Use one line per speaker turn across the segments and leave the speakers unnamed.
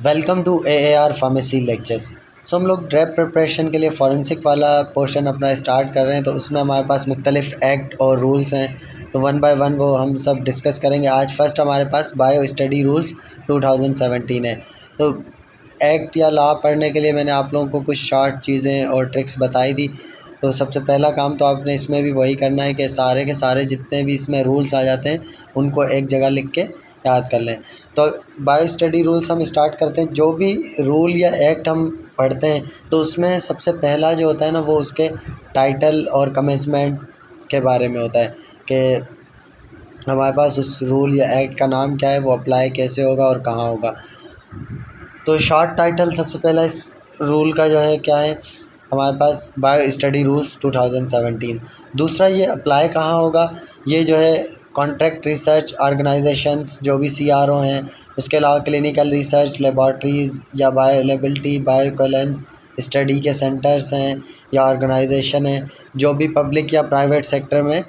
Welcome to AAR pharmacy lectures. So हम लोग drug preparation के लिए फॉरेंसिक वाला पोर्शन अपना स्टार्ट कर रहे हैं। तो उसमें हमारे पास मुख्तलिफ एक्ट और रूल्स हैं, तो वन बाय वन वो हम सब डिस्कस करेंगे। आज फर्स्ट हमारे पास बायो स्टडी रूल्स 2017 है। तो एक्ट या लॉ पढ़ने के लिए मैंने आप लोगों को कुछ शॉर्ट चीज़ें और ट्रिक्स बताई थी। तो सबसे पहला काम तो आपने इसमें भी वही करना है कि सारे के सारे जितने भी इसमें रूल्स आ जाते हैं उनको एक जगह लिख के याद कर लें। तो बायो स्टडी रूल्स हम स्टार्ट करते हैं। जो भी रूल या एक्ट हम पढ़ते हैं तो उसमें सबसे पहला जो होता है ना, वो उसके टाइटल और कमेंसमेंट के बारे में होता है कि हमारे पास उस रूल या एक्ट का नाम क्या है, वो अप्लाई कैसे होगा और कहाँ होगा। तो शॉर्ट टाइटल सबसे पहला इस रूल का जो है क्या है, हमारे पास बायो स्टडी रूल्स 2017। दूसरा, ये अप्लाई कहाँ होगा, ये जो है कॉन्ट्रैक्ट रिसर्च ऑर्गेनाइजेशंस जो भी CRO हैं, उसके अलावा क्लिनिकल रिसर्च लेबॉर्ट्रीज़ या बायोलेबिलिटी बायोइक्विवेलेंस स्टडी के सेंटर्स हैं या ऑर्गेनाइजेशन हैं जो भी पब्लिक या प्राइवेट सेक्टर में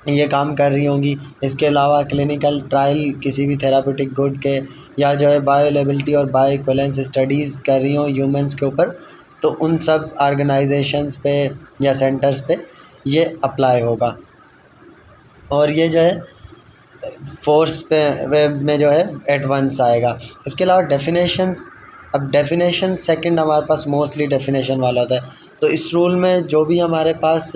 ये काम कर रही होंगी। इसके अलावा क्लिनिकल ट्रायल किसी भी थेराप्यूटिक गुड के या जो है बायोलेबिलिटी और बायोइक्विवेलेंस स्टडीज़ कर रही हों ह्यूमंस के ऊपर, तो उन सब ऑर्गेनाइजेशंस पे या सेंटर्स पे ये अप्लाई होगा। और ये जो है फोर्स पे वेब में जो है एडवांस आएगा। इसके अलावा डेफिनेशंस, अब डेफिनेशन सेकंड हमारे पास मोस्टली डेफिनेशन वाला होता है। तो इस रूल में जो भी हमारे पास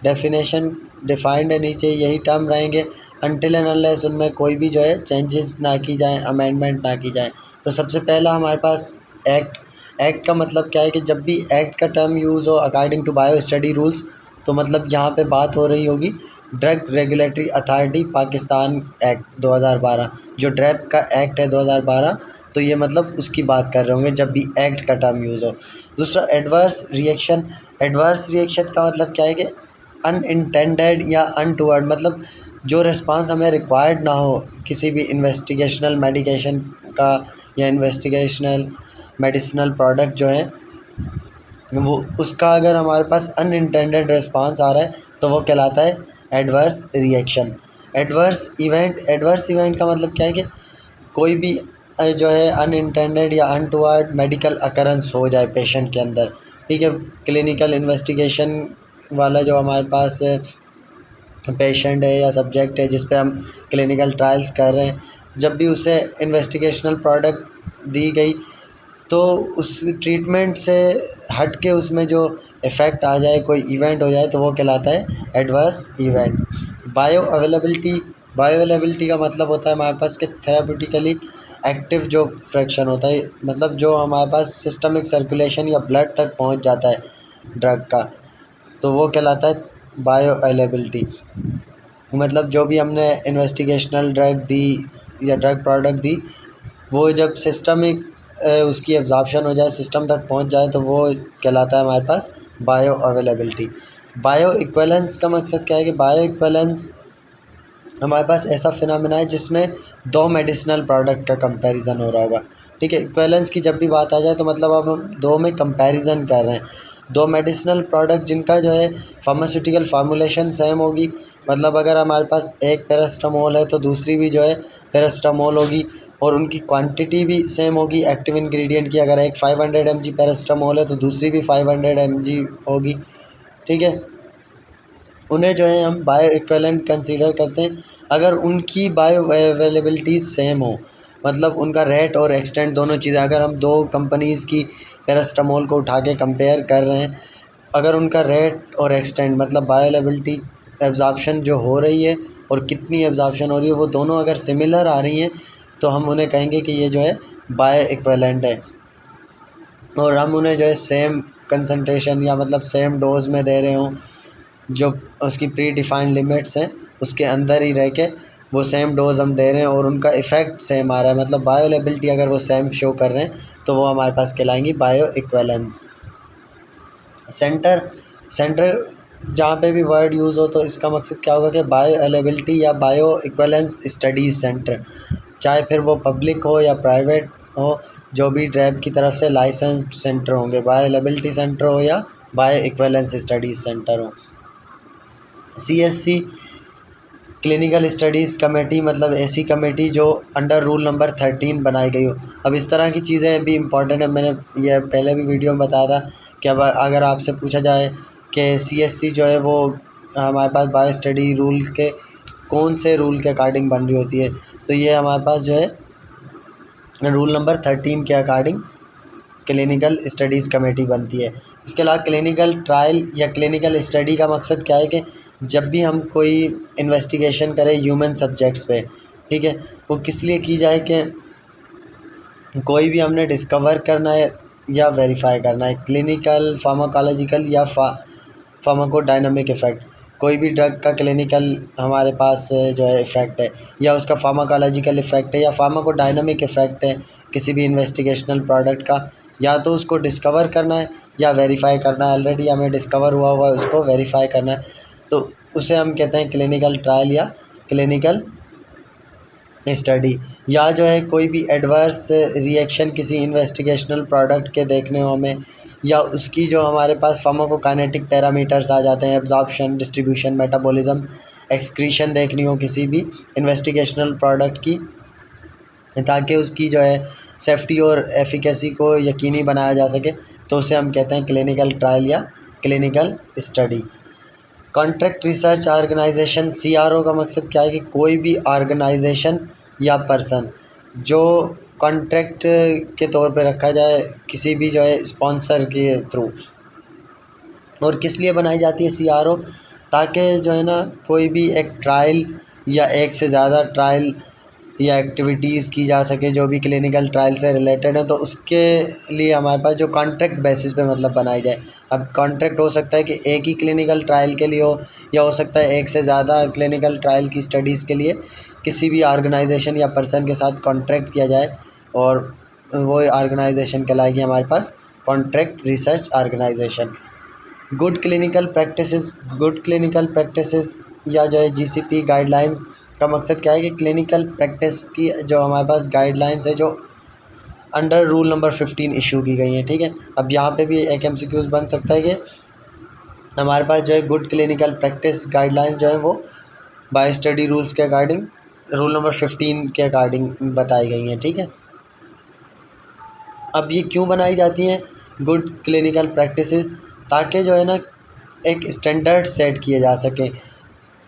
डेफिनेशन डिफाइंड है नीचे यही टर्म रहेंगे अनटिल एंड अनलेस उनमें कोई भी जो है चेंजेस ना की जाए, अमेंडमेंट ना की जाए। तो सबसे पहला हमारे पास एक्ट का मतलब क्या है कि जब भी एक्ट का टर्म यूज़ हो according to bio study rules, तो मतलब यहाँ पे बात हो रही होगी drug regulatory authority Pakistan act 2012, जो ड्रग का एक्ट है 2012, तो ये मतलब उसकी बात कर रहे होंगे जब भी एक्ट का टर्म यूज़ हो। दूसरा, एडवर्स रिएक्शन। एडवर्स रिएक्शन का मतलब क्या है कि अनइंटेंडेड या अनटूवर्ड, मतलब जो रिस्पांस हमें रिक्वायर्ड ना हो किसी भी इन्वेस्टिगेशनल मेडिकेशन का या इन्वेस्टिगेशनल मेडिसिनल प्रोडक्ट जो है वो, उसका अगर हमारे पास अनइंटेंडेड रिस्पांस आ रहा है तो वो कहलाता है एडवर्स रिएक्शन। एडवर्स इवेंट का मतलब क्या है कि कोई भी जो है अनइंटेंडेड या अनटूवर्ड मेडिकल अकरेंस हो जाए पेशेंट के अंदर, ठीक है। क्लिनिकल इन्वेस्टिगेशन वाला जो हमारे पास पेशेंट है या सब्जेक्ट है जिस पे हम क्लिनिकल ट्रायल्स कर रहे हैं, जब भी उसे इन्वेस्टिगेशनल प्रोडक्ट दी गई तो उस ट्रीटमेंट से हट के उसमें जो इफ़ेक्ट आ जाए, कोई इवेंट हो जाए, तो वो कहलाता है एडवर्स इवेंट। बायो अवेलेबिलिटी का मतलब होता है हमारे पास कि थेराप्यूटिकली एक्टिव जो फ्रैक्शन होता है, मतलब जो हमारे पास सिस्टमिक सर्कुलेशन या ब्लड तक पहुंच जाता है ड्रग का, तो वो कहलाता है बायो अवेलेबिलिटी। मतलब जो भी हमने इन्वेस्टिगेशनल ड्रग दी या ड्रग प्रोडक्ट दी, वो जब सिस्टमिक उसकी एब्जॉर्प्शन हो जाए, सिस्टम तक पहुंच जाए, तो वो कहलाता है हमारे पास बायो अवेलेबिलिटी। बायो इक्विवेलेंस का मकसद क्या है कि बायो इक्विवेलेंस हमारे पास ऐसा फिनोमेना है जिसमें दो मेडिसिनल प्रोडक्ट का कंपैरिजन हो रहा होगा, ठीक है। इक्विवेलेंस की जब भी बात आ जाए तो मतलब अब हम दो में कंपैरिजन कर रहे हैं, दो मेडिसिनल प्रोडक्ट जिनका जो है फार्मास्यूटिकल फार्मूलेशन सेम होगी। मतलब अगर हमारे पास एक पैरास्टामोल है तो दूसरी भी जो है पैरास्टामोल होगी और उनकी क्वांटिटी भी सेम होगी एक्टिव इंग्रेडिएंट की। अगर एक 500 mg पैरास्टामोल है तो दूसरी भी 500 mg होगी, ठीक है। उन्हें जो है हम बायो इक्विवेलेंट कंसीडर करते हैं अगर उनकी बायो अवेलेबिलिटी सेम हो, मतलब उनका रेट और एक्सटेंट दोनों चीज़ें, अगर हम दो कंपनीज़ की पैरास्टामोल को उठा के कंपेयर कर रहे हैं, अगर उनका रेट और एक्सटेंट मतलब बायो अवेलेबिलिटी एब्जॉर्प्शन जो हो रही है और कितनी एब्जॉर्प्शन हो रही है वो दोनों अगर सिमिलर आ रही हैं, तो हम उन्हें कहेंगे कि ये जो है बायो इक्विवेलेंट है। और हम उन्हें जो है सेम कंसंट्रेशन या मतलब सेम डोज में दे रहे हों, जो उसकी प्री डिफाइंड लिमिट्स हैं उसके अंदर ही रह के वो सेम डोज हम दे रहे हैं और उनका इफ़ेक्ट सेम आ रहा है, मतलब बायोलेबिलिटी अगर वो सेम शो कर रहे हैं तो वो हमारे पास कहलाएंगी बायो इक्विवेलेंस। सेंटर जहाँ पे भी वर्ड यूज़ हो तो इसका मकसद क्या होगा कि बायो अवेलेबिलिटी या बायो इक्विवेलेंस स्टडीज़ सेंटर, चाहे फिर वो पब्लिक हो या प्राइवेट हो, जो भी ड्रैब की तरफ से लाइसेंस्ड सेंटर होंगे, बायो अवेलेबिलिटी सेंटर हो या बायो इक्विवेलेंस स्टडीज़ सेंटर हो। CSC क्लिनिकल स्टडीज़ कमेटी मतलब ऐसी कमेटी जो अंडर रूल नंबर 13 बनाई गई हो। अब इस तरह की चीज़ें भी इम्पॉर्टेंट है, मैंने यह पहले भी वीडियो में बताया था कि अब अगर आपसे पूछा जाए कि CSC जो है वो हमारे पास बायो स्टडी रूल के कौन से रूल के अकॉर्डिंग बन रही होती है, तो ये हमारे पास जो है रूल नंबर 13 के अकॉर्डिंग क्लिनिकल स्टडीज़ कमेटी बनती है। इसके अलावा क्लिनिकल ट्रायल या क्लिनिकल स्टडी का मकसद क्या है कि जब भी हम कोई इन्वेस्टिगेशन करें ह्यूमन सब्जेक्ट्स पे, ठीक है, वो किस लिए की जाए कि कोई भी हमने डिस्कवर करना है या वेरीफाई करना है क्लिनिकल फार्माकोलॉजिकल या फार्माकोडायनामिक इफ़ेक्ट, कोई भी ड्रग का क्लिनिकल हमारे पास जो है इफ़ेक्ट है या उसका फार्माकोलॉजिकल इफ़ेक्ट है या फार्माकोडायनामिक इफ़ेक्ट है किसी भी इन्वेस्टिगेशनल प्रोडक्ट का, या तो उसको डिस्कवर करना है या वेरीफाई करना है। ऑलरेडी हमें डिस्कवर हुआ हुआ है उसको वेरीफाई करना है, तो उसे हम कहते हैं क्लिनिकल ट्रायल या क्लिनिकल स्टडी। या जो है कोई भी एडवर्स रिएक्शन किसी इन्वेस्टिगेशनल प्रोडक्ट के देखने हो हमें, या उसकी जो हमारे पास फार्माकोकाइनेटिक पैरामीटर्स आ जाते हैं, एब्जॉर्प्शन, डिस्ट्रीब्यूशन, मेटाबॉलिज्म, एक्सक्रीशन देखनी हो किसी भी इन्वेस्टिगेशनल प्रोडक्ट की, ताकि उसकी जो है सेफ्टी और एफिकेसी को यकीनी बनाया जा सके, तो उसे हम कहते हैं क्लिनिकल ट्रायल या clinical study. Contract research organisation CRO का मकसद क्या है कि कोई भी ऑर्गेनाइजेशन या पर्सन जो कॉन्ट्रैक्ट के तौर पे रखा जाए किसी भी जो है स्पॉन्सर के थ्रू। और किस लिए बनाई जाती है CRO, ताकि जो है ना कोई भी एक ट्रायल या एक से ज़्यादा ट्रायल या एक्टिविटीज़ की जा सके जो भी क्लिनिकल ट्रायल से रिलेटेड है, तो उसके लिए हमारे पास जो कॉन्ट्रैक्ट बेसिस पे मतलब बनाई जाए। अब कॉन्ट्रैक्ट हो सकता है कि एक ही क्लिनिकल ट्रायल के लिए हो, या हो सकता है एक से ज़्यादा क्लिनिकल ट्रायल की स्टडीज़ के लिए किसी भी ऑर्गेनाइजेशन या पर्सन के साथ कॉन्ट्रैक्ट किया जाए, और वो ऑर्गेनाइजेशन कहलाएगी हमारे पास contract research organisation. Good clinical practices या जो है GCP गाइडलाइंस का मकसद क्या है कि क्लिनिकल प्रैक्टिस की जो हमारे पास गाइडलाइंस है जो अंडर रूल नंबर 15 इशू की गई हैं, ठीक है। अब यहाँ पे भी एक MCQs बन सकता है कि हमारे पास जो है गुड क्लिनिकल प्रैक्टिस गाइडलाइंस जो है वो बायो स्टडी रूल्स के अकॉर्डिंग रूल नंबर 15 के अकॉर्डिंग बताई गई हैं, ठीक है। अब ये क्यों बनाई जाती हैं गुड क्लिनिकल प्रैक्टिसेस, ताकि जो है ना एक स्टैंडर्ड सेट किए जा सकें।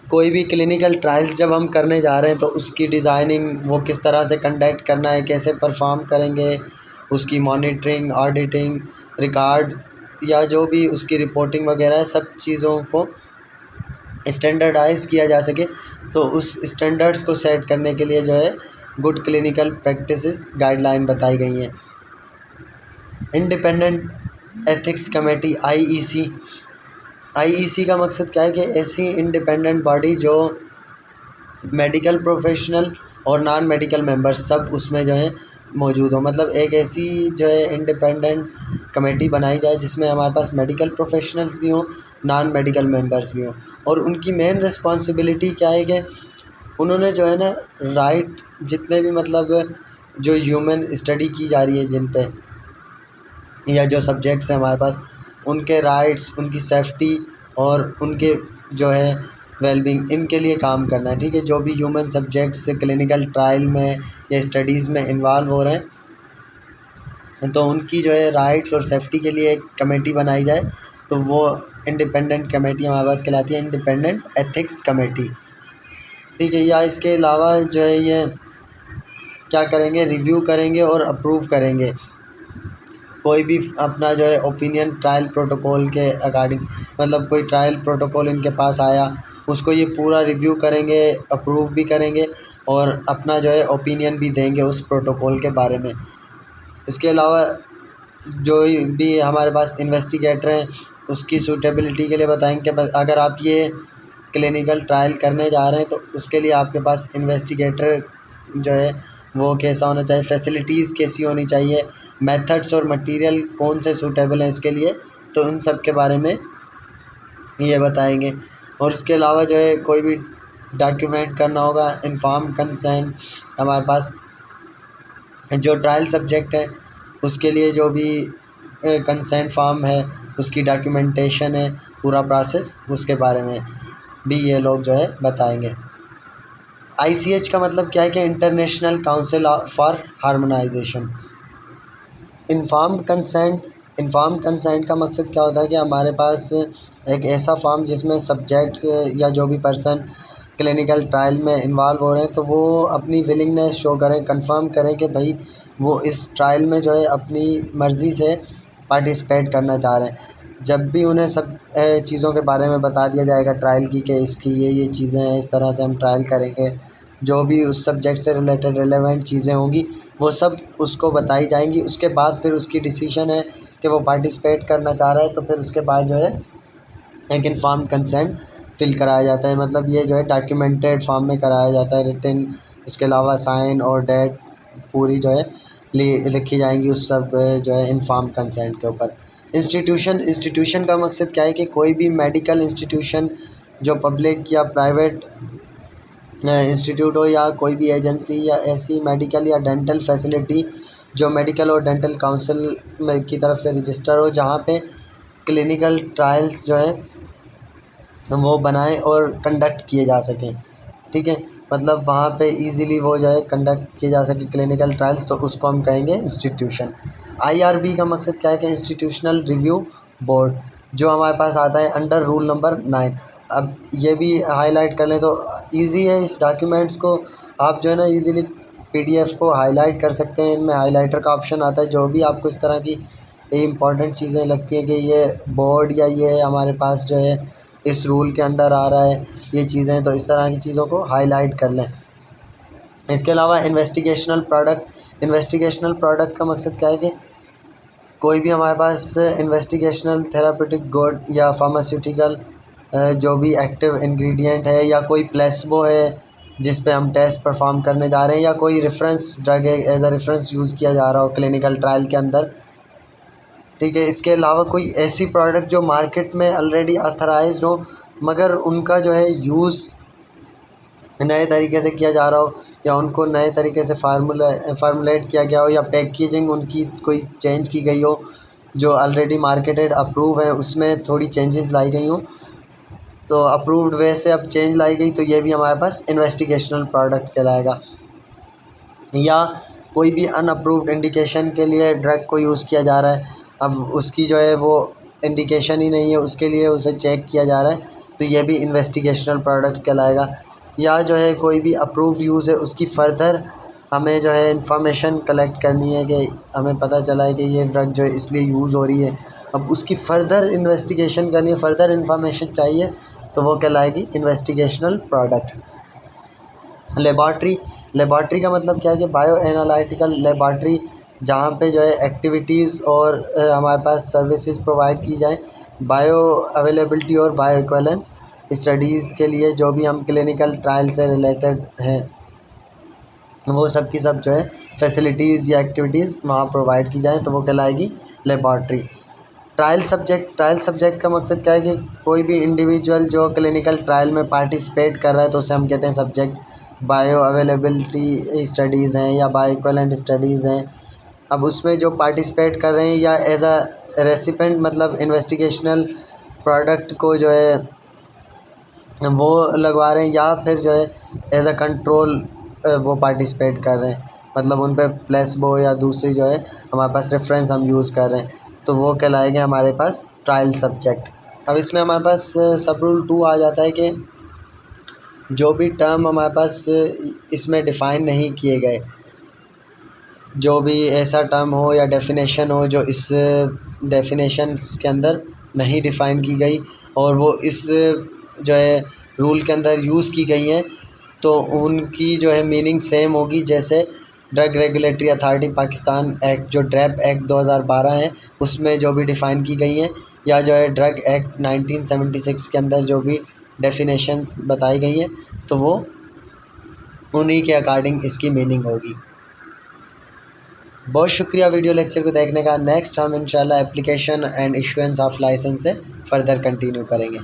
कोई भी क्लिनिकल ट्रायल्स जब हम करने जा रहे हैं तो उसकी डिज़ाइनिंग वो किस तरह से कंडक्ट करना है, कैसे परफॉर्म करेंगे, उसकी मॉनिटरिंग, ऑडिटिंग, रिकॉर्ड या जो भी उसकी रिपोर्टिंग वगैरह है, सब चीज़ों को स्टैंडर्डाइज़ किया जा सके। तो उस स्टैंडर्ड्स को सेट करने के लिए जो है गुड क्लिनिकल प्रैक्टिसेस गाइडलाइन बताई गई हैं। इंडिपेंडेंट एथिक्स कमेटी IEC का मकसद क्या है कि ऐसी इंडिपेंडेंट बॉडी जो मेडिकल प्रोफेशनल और नॉन मेडिकल मेंबर्स सब उसमें जो है मौजूद हो, मतलब एक ऐसी जो है इंडिपेंडेंट कमेटी बनाई जाए जिसमें हमारे पास मेडिकल प्रोफेशनल्स भी हों, नॉन मेडिकल मेंबर्स भी हों। और उनकी मेन रिस्पॉन्सिबिलिटी क्या है कि उन्होंने जो है ना राइट जितने भी मतलब जो ह्यूमन स्टडी की जा रही है जिन पे या जो सब्जेक्ट्स हैं हमारे पास, उनके राइट्स, उनकी सेफ्टी और उनके जो है वेलबींग, इनके लिए काम करना है, ठीक है। जो भी ह्यूमन सब्जेक्ट्स क्लिनिकल ट्रायल में या स्टडीज़ में इन्वॉल्व हो रहे हैं, तो उनकी जो है राइट्स और सेफ्टी के लिए एक कमेटी बनाई जाए, तो वो इंडिपेंडेंट कमेटी हमारे पास कहलाती है इंडिपेंडेंट एथिक्स कमेटी, ठीक है। या इसके अलावा जो है ये क्या करेंगे, रिव्यू करेंगे और अप्रूव करेंगे कोई भी अपना जो है ओपिनियन ट्रायल प्रोटोकॉल के अकॉर्डिंग, मतलब कोई ट्रायल प्रोटोकॉल इनके पास आया उसको ये पूरा रिव्यू करेंगे, अप्रूव भी करेंगे और अपना जो है ओपिनियन भी देंगे उस प्रोटोकॉल के बारे में। इसके अलावा जो भी हमारे पास इन्वेस्टिगेटर हैं उसकी सूटेबिलिटी के लिए बताएंगे कि अगर आप ये क्लिनिकल ट्रायल करने जा रहे हैं तो उसके लिए आपके पास इन्वेस्टिगेटर जो है वो कैसा होना चाहिए, फैसिलिटीज़ कैसी होनी चाहिए, मेथड्स और मटेरियल कौन से सूटेबल हैं इसके लिए, तो उन सब के बारे में ये बताएंगे। और इसके अलावा जो है कोई भी डॉक्यूमेंट करना होगा, इन्फॉर्म्ड कंसेंट, हमारे पास जो ट्रायल सब्जेक्ट है उसके लिए जो भी कंसेंट फॉर्म है उसकी डॉक्यूमेंटेशन है, पूरा प्रोसेस उसके बारे में भी ये लोग जो है बताएंगे। ICH का मतलब क्या है कि international council for harmonisation. Informed consent का मकसद क्या होता है कि हमारे पास एक ऐसा फॉर्म जिसमें सब्जेक्ट्स या जो भी पर्सन क्लिनिकल ट्रायल में इन्वॉल्व हो रहे हैं तो वो अपनी विलिंगनेस शो करें, कंफर्म करें कि भाई वो इस ट्रायल में जो है अपनी मर्ज़ी से पार्टिसिपेट करना चाह रहे हैं। जब भी उन्हें सब चीज़ों के बारे में बता दिया जाएगा ट्रायल की कि इसकी ये चीज़ें हैं, इस तरह से हम ट्रायल करेंगे, जो भी उस सब्जेक्ट से रिलेटेड रेलेवेंट चीज़ें होंगी वो सब उसको बताई जाएंगी। उसके बाद फिर उसकी डिसीजन है कि वो पार्टिसिपेट करना चाह रहा है, तो फिर उसके बाद जो है एक इन्फॉर्म्ड कंसेंट फिल कराया जाता है। मतलब ये जो है डॉक्यूमेंटेड फॉर्म में कराया जाता है, रिटन। उसके अलावा साइन और डेट पूरी जो है लिखी जाएंगी उस सब जो है इन्फॉर्म्ड कंसेंट के ऊपर। इंस्टीट्यूशन का मकसद क्या है कि कोई भी मेडिकल इंस्टीट्यूशन जो पब्लिक या प्राइवेट इंस्टीट्यूट हो या कोई भी एजेंसी या ऐसी मेडिकल या डेंटल फैसिलिटी जो मेडिकल और डेंटल काउंसिल में की तरफ से रजिस्टर हो, जहाँ पे क्लिनिकल ट्रायल्स जो है वो बनाएं और कंडक्ट किए जा सकें। ठीक है, मतलब वहाँ पे इजीली वो जो है कंडक्ट किए जा सके क्लिनिकल ट्रायल्स, तो उसको हम कहेंगे इंस्टीट्यूशन। IRB का मकसद क्या है कि इंस्टीट्यूशनल रिव्यू बोर्ड, जो हमारे पास आता है अंडर रूल नंबर 9। अब ये भी हाईलाइट कर लें तो ईज़ी है, इस डॉक्यूमेंट्स को आप जो है ना ईज़िली PDF को हाईलाइट कर सकते हैं। इनमें हाईलाइटर का ऑप्शन आता है। जो भी आपको इस तरह की इम्पॉर्टेंट चीज़ें लगती हैं कि ये बोर्ड या ये हमारे पास जो है इस रूल के अंडर आ रहा है ये चीज़ें, तो इस तरह की चीज़ों को हाईलाइट कर लें। इसके अलावा इन्वेस्टिगेशनल प्रोडक्ट का मकसद क्या है कि कोई भी हमारे पास इन्वेस्टिगेशनल थेराप्यूटिक गुड या फार्मास्यूटिकल जो भी एक्टिव इंग्रेडिएंट है या कोई प्लेसबो है जिस पे हम टेस्ट परफॉर्म करने जा रहे हैं, या कोई रेफरेंस ड्रग है एज अ रेफरेंस यूज़ किया जा रहा हो क्लिनिकल ट्रायल के अंदर। ठीक है, इसके अलावा कोई ऐसी प्रोडक्ट जो मार्केट में ऑलरेडी ऑथराइज्ड हो मगर उनका जो है यूज़ नए तरीके से किया जा रहा हो या उनको नए तरीके से फार्मूलेट किया गया हो या पैकेजिंग उनकी कोई चेंज की गई हो, जो ऑलरेडी मार्केटेड अप्रूव है उसमें थोड़ी चेंजेस लाई गई हो, तो अप्रूव्ड वे से अब चेंज लाई गई, तो ये भी हमारे पास इन्वेस्टिगेशनल प्रोडक्ट कहलाएगा। या कोई भी अनअप्रूव्ड इंडिकेशन के लिए ड्रग को यूज़ किया जा रहा है, अब उसकी जो है वो इंडिकेशन ही नहीं है, उसके लिए उसे चेक किया जा रहा है, तो ये भी इन्वेस्टिगेशनल प्रोडक्ट कहलाएगा। या जो है कोई भी अप्रूव्ड यूज़ है उसकी फ़र्दर हमें जो है इंफॉर्मेशन कलेक्ट करनी है कि हमें पता चला है कि ये ड्रग जो है इसलिए यूज़ हो रही है, अब उसकी फ़र्दर इन्वेस्टिगेशन करनी है, फ़र्दर इंफॉर्मेशन चाहिए, तो वो कहलाएगी इन्वेस्टिगेशनल प्रोडक्ट। लेबॉर्ट्री का मतलब क्या है कि बायो एनालिटिकल लेबॉर्ट्री, जहाँ पे जो है एक्टिविटीज़ और हमारे पास सर्विसेज प्रोवाइड की जाएँ बायो अवेलेबिलिटी और बायो इक्विवेलेंस स्टडीज़ के लिए, जो भी हम क्लिनिकल ट्रायल से रिलेटेड हैं वो सब की सब जो है फैसिलिटीज़ या एक्टिविटीज़ वहाँ प्रोवाइड की जाएँ, तो वो कहलाएगी लेबॉर्ट्री। ट्रायल सब्जेक्ट का मकसद क्या है कि कोई भी इंडिविजुअल जो क्लिनिकल ट्रायल में पार्टिसिपेट कर रहा है तो उसे हम कहते हैं सब्जेक्ट। बायो अवेलेबिलिटी स्टडीज़ हैं या बायो इक्विवेलेंट स्टडीज़ हैं, अब उसमें जो पार्टिसिपेट कर रहे हैं या एज अ रेसिपेंट मतलब इन्वेस्टिगेशनल प्रोडक्ट को जो है वो लगवा रहे हैं या फिर जो है एज अ कंट्रोल वो पार्टिसिपेट कर रहे हैं, मतलब उन पे प्लेसबो या दूसरी जो है हमारे पास रेफरेंस हम यूज़ कर रहे हैं, तो वो कहलाएंगे हमारे पास ट्रायल सब्जेक्ट। अब इसमें हमारे पास सब रूल 2 आ जाता है कि जो भी टर्म हमारे पास इसमें डिफ़ाइन नहीं किए गए, जो भी ऐसा टर्म हो या डेफिनेशन हो जो इस डेफिनेशंस के अंदर नहीं डिफ़ाइन की गई और वो इस जो है रूल के अंदर यूज़ की गई हैं, तो उनकी जो है मीनिंग सेम होगी। जैसे drug regulatory authority Pakistan act जो ड्रैप एक्ट 2012 है उसमें जो भी डिफ़ाइन की गई हैं, या जो है ड्रग एक्ट 1976 के अंदर जो भी डेफिनेशंस बताई गई हैं, तो वो उन्हीं के अकॉर्डिंग इसकी मीनिंग होगी। बहुत शुक्रिया वीडियो लेक्चर को देखने का। नेक्स्ट हम इंशाल्लाह application and issuance of licence से फ़र्दर कंटिन्यू करेंगे।